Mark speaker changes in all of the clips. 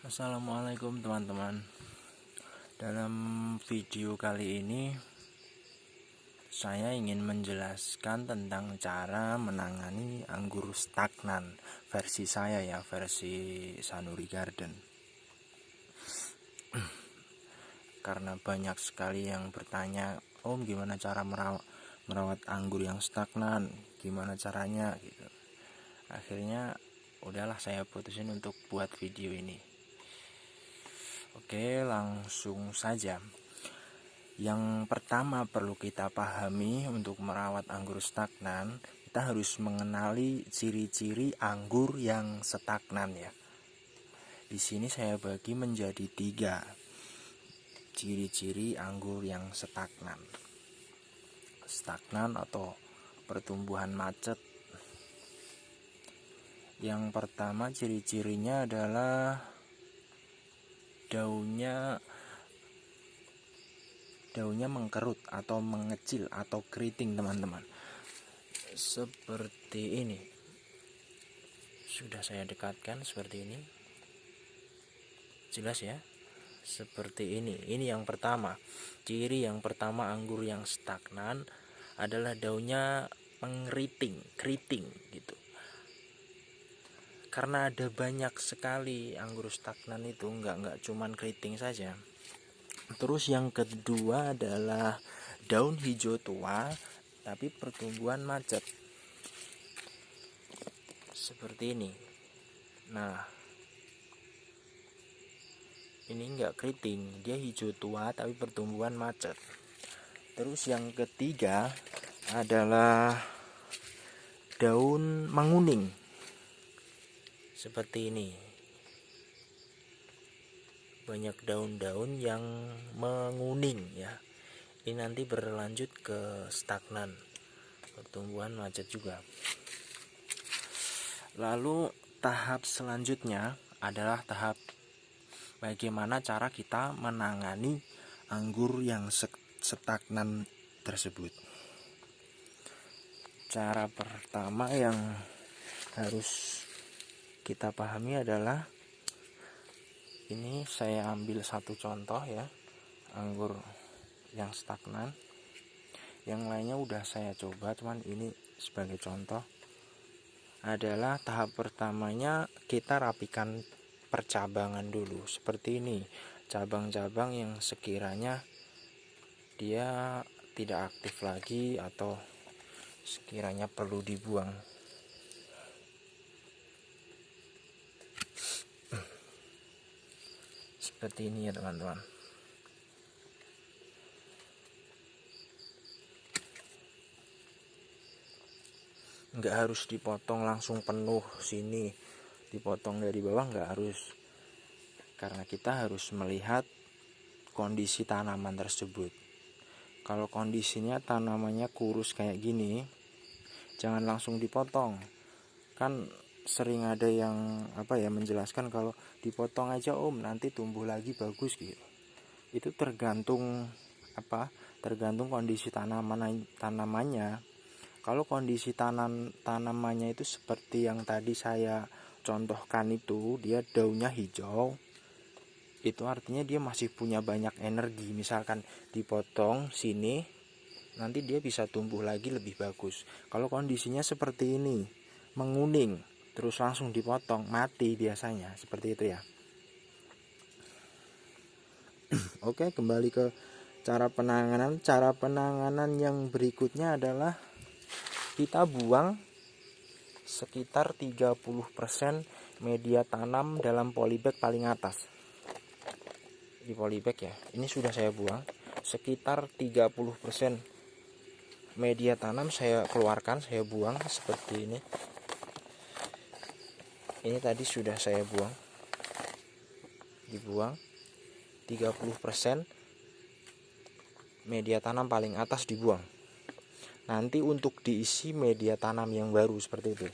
Speaker 1: Assalamualaikum teman-teman. Dalam video kali ini saya ingin menjelaskan tentang cara menangani anggur stagnan versi saya ya, versi Sanuri Garden. Karena banyak sekali yang bertanya, "Om, gimana cara merawat anggur yang stagnan? Gimana caranya?" gitu. Akhirnya udahlah saya putusin untuk buat video ini. Oke, langsung saja. Yang pertama perlu kita pahami untuk merawat anggur stagnan, kita harus mengenali ciri-ciri anggur yang stagnan ya. Di sini saya bagi menjadi 3 ciri-ciri anggur yang stagnan. Stagnan atau pertumbuhan macet. Yang pertama ciri-cirinya adalah daunnya mengkerut atau mengecil atau keriting teman-teman, seperti ini. Sudah saya dekatkan seperti ini, jelas ya, seperti ini. Ini yang pertama, ciri yang pertama anggur yang stagnan adalah daunnya keriting gitu. Karena ada banyak sekali anggur stagnan itu, nggak cuman keriting saja. Terus yang kedua adalah daun hijau tua tapi pertumbuhan macet, seperti ini. Nah, ini enggak keriting, dia hijau tua tapi pertumbuhan macet. Terus yang ketiga adalah daun menguning, seperti ini. Banyak daun-daun yang menguning ya. Ini nanti berlanjut ke stagnan, pertumbuhan macet juga. Lalu tahap selanjutnya adalah tahap bagaimana cara kita menangani anggur yang stagnan tersebut. Cara pertama yang harus kita pahami adalah, ini saya ambil satu contoh ya, anggur yang stagnan. Yang lainnya udah saya coba, cuman ini sebagai contoh. Adalah tahap pertamanya kita rapikan percabangan dulu, seperti ini. Cabang-cabang yang sekiranya dia tidak aktif lagi atau sekiranya perlu dibuang. Seperti ini ya teman-teman. Nggak harus dipotong langsung penuh sini, dipotong dari bawah nggak harus, karena kita harus melihat kondisi tanaman tersebut. Kalau kondisinya tanamannya kurus kayak gini, jangan langsung dipotong. Kan sering ada yang menjelaskan kalau dipotong aja om nanti tumbuh lagi bagus gitu. Itu tergantung kondisi tanamannya. Kalau kondisi tanamannya itu seperti yang tadi saya contohkan itu, dia daunnya hijau, itu artinya dia masih punya banyak energi. Misalkan dipotong sini, nanti dia bisa tumbuh lagi lebih bagus. Kalau kondisinya seperti ini, menguning, terus langsung dipotong, mati biasanya, seperti itu ya. Oke, kembali ke cara penanganan. Cara penanganan yang berikutnya adalah kita buang sekitar 30% media tanam dalam polybag paling atas. Di polybag ya, ini sudah saya buang sekitar 30% media tanam saya keluarkan, saya buang seperti ini. Ini tadi sudah saya buang, dibuang 30% media tanam paling atas dibuang. Nanti untuk diisi media tanam yang baru seperti itu.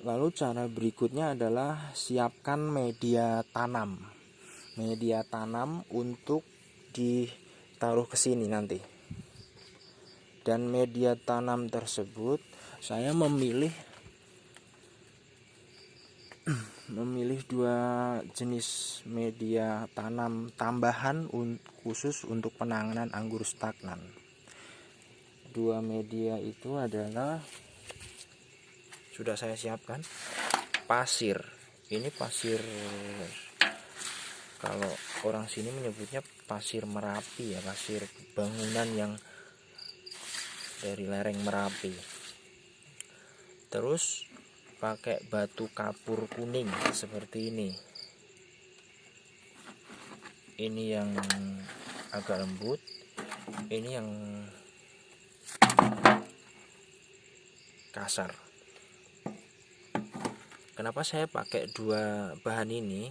Speaker 1: Lalu cara berikutnya adalah siapkan media tanam. Media tanam untuk ditaruh ke sini nanti. Dan media tanam tersebut saya memilih memilih 2 jenis media tanam tambahan khusus untuk penanganan anggur stagnan. 2 media itu adalah sudah saya siapkan. Pasir. Ini pasir, kalau orang sini menyebutnya pasir Merapi ya, pasir bangunan yang dari lereng Merapi. Terus pakai batu kapur kuning seperti ini. Ini yang agak lembut, ini yang kasar. Kenapa saya pakai 2 bahan ini?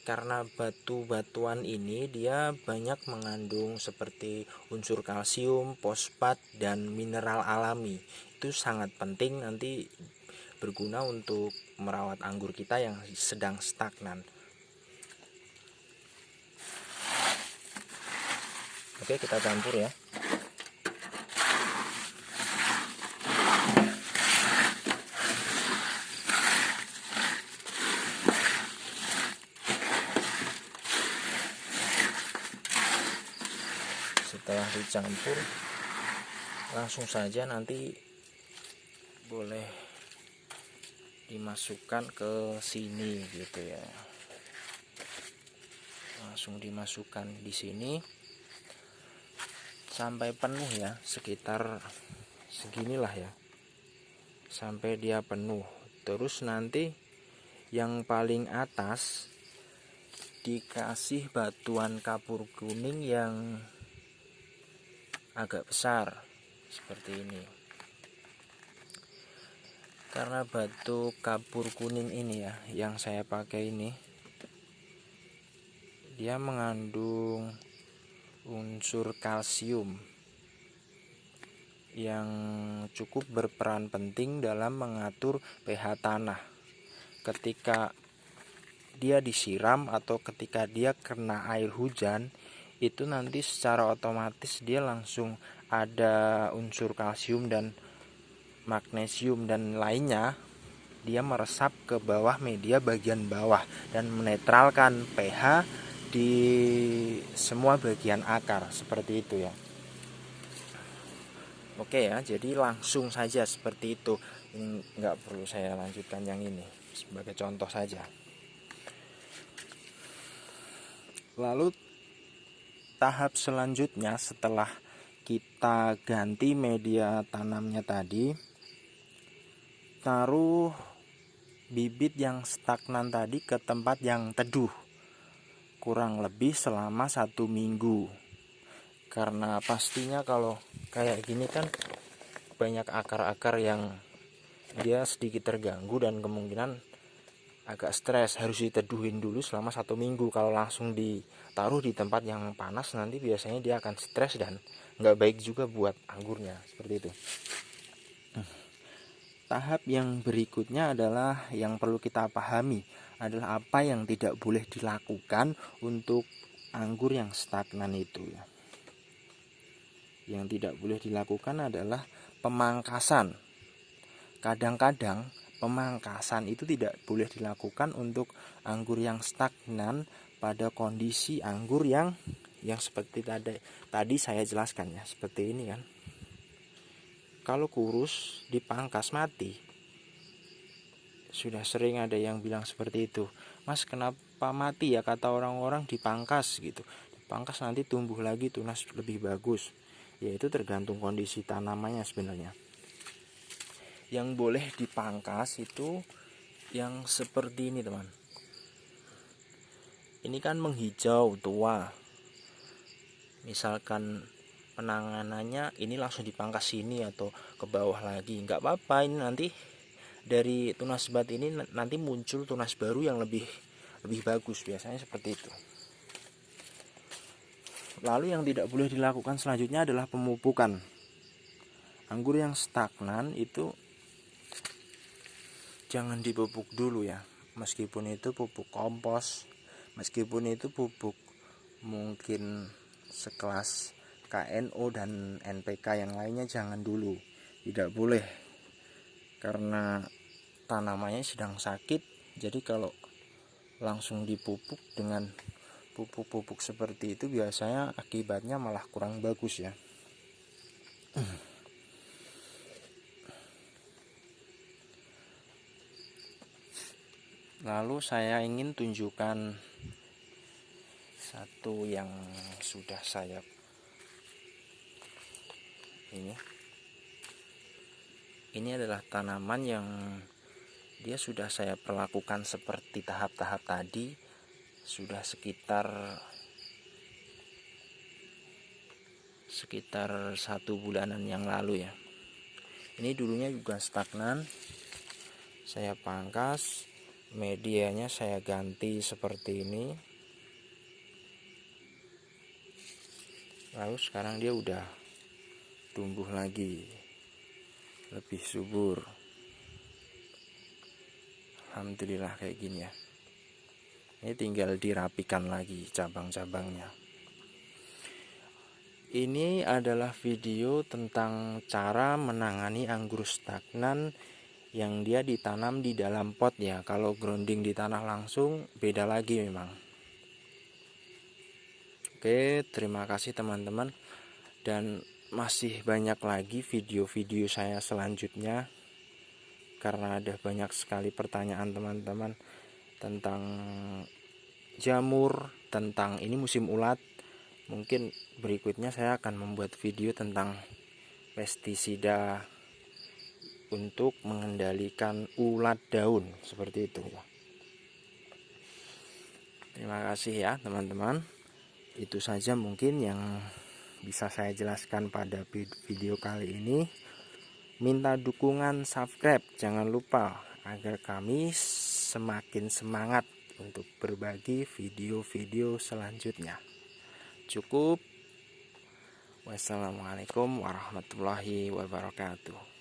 Speaker 1: Karena batu-batuan ini dia banyak mengandung seperti unsur kalsium, fosfat, dan mineral alami. Itu sangat penting, nanti berguna untuk merawat anggur kita yang sedang stagnan. Oke, kita campur ya. Setelah dicampur, langsung saja nanti boleh dimasukkan ke sini gitu ya. Langsung dimasukkan di sini sampai penuh ya, sekitar seginilah ya, sampai dia penuh. Terus nanti yang paling atas dikasih batuan kapur kuning yang agak besar seperti ini. Karena batu kapur kuning ini ya yang saya pakai ini, dia mengandung unsur kalsium yang cukup berperan penting dalam mengatur pH tanah. Ketika dia disiram atau ketika dia kena air hujan, itu nanti secara otomatis dia langsung ada unsur kalsium dan magnesium dan lainnya, dia meresap ke bawah media bagian bawah dan menetralkan pH di semua bagian akar, seperti itu ya. Oke ya, jadi langsung saja seperti itu. Ini nggak perlu saya lanjutkan, yang ini sebagai contoh saja. Lalu tahap selanjutnya setelah kita ganti media tanamnya tadi, taruh bibit yang stagnan tadi ke tempat yang teduh kurang lebih selama 1 minggu. Karena pastinya kalau kayak gini kan banyak akar-akar yang dia sedikit terganggu dan kemungkinan agak stres, harus diteduhin dulu selama 1 minggu. Kalau langsung ditaruh di tempat yang panas nanti biasanya dia akan stres dan nggak baik juga buat anggurnya, seperti itu. Tahap yang berikutnya adalah yang perlu kita pahami adalah apa yang tidak boleh dilakukan untuk anggur yang stagnan itu ya. Yang tidak boleh dilakukan adalah pemangkasan. Kadang-kadang pemangkasan itu tidak boleh dilakukan untuk anggur yang stagnan pada kondisi anggur yang seperti tadi saya jelaskan ya, seperti ini kan. Kalau kurus dipangkas mati. Sudah sering ada yang bilang seperti itu. Mas, kenapa mati ya? Kata orang-orang dipangkas gitu. Dipangkas nanti tumbuh lagi tunas lebih bagus. Ya itu tergantung kondisi tanamannya sebenarnya. Yang boleh dipangkas itu yang seperti ini teman. Ini kan menghijau tua. Misalkan penanganannya ini langsung dipangkas sini atau ke bawah lagi, nggak apa-apa. Ini nanti dari tunas bat ini nanti muncul tunas baru yang lebih bagus, biasanya seperti itu. Lalu yang tidak boleh dilakukan selanjutnya adalah pemupukan. Anggur yang stagnan itu jangan dipupuk dulu ya, meskipun itu pupuk kompos, meskipun itu pupuk mungkin sekelas KNO dan NPK yang lainnya, jangan dulu, tidak boleh, karena tanamannya sedang sakit Jadi kalau langsung dipupuk dengan pupuk-pupuk seperti itu biasanya akibatnya malah kurang bagus ya. Lalu saya ingin tunjukkan satu yang sudah saya ini adalah tanaman yang dia sudah saya perlakukan seperti tahap-tahap tadi sudah sekitar 1 bulanan yang lalu ya. Ini dulunya juga stagnan, saya pangkas, medianya saya ganti seperti ini. Lalu sekarang dia udah tumbuh lagi, lebih subur. Alhamdulillah kayak gini ya. Ini tinggal dirapikan lagi cabang-cabangnya. Ini adalah video tentang cara menangani anggur stagnan yang dia ditanam di dalam pot ya. Kalau grounding di tanah langsung beda lagi memang. Oke, terima kasih teman-teman. Dan masih banyak lagi video-video saya selanjutnya, karena ada banyak sekali pertanyaan teman-teman tentang jamur, tentang ini musim ulat. Mungkin berikutnya saya akan membuat video tentang pestisida untuk mengendalikan ulat daun seperti itu ya. Terima kasih ya teman-teman. Itu saja mungkin yang bisa saya jelaskan pada video kali ini. Minta dukungan subscribe, jangan lupa, agar kami semakin semangat untuk berbagi video-video selanjutnya. Cukup. Wassalamualaikum warahmatullahi wabarakatuh.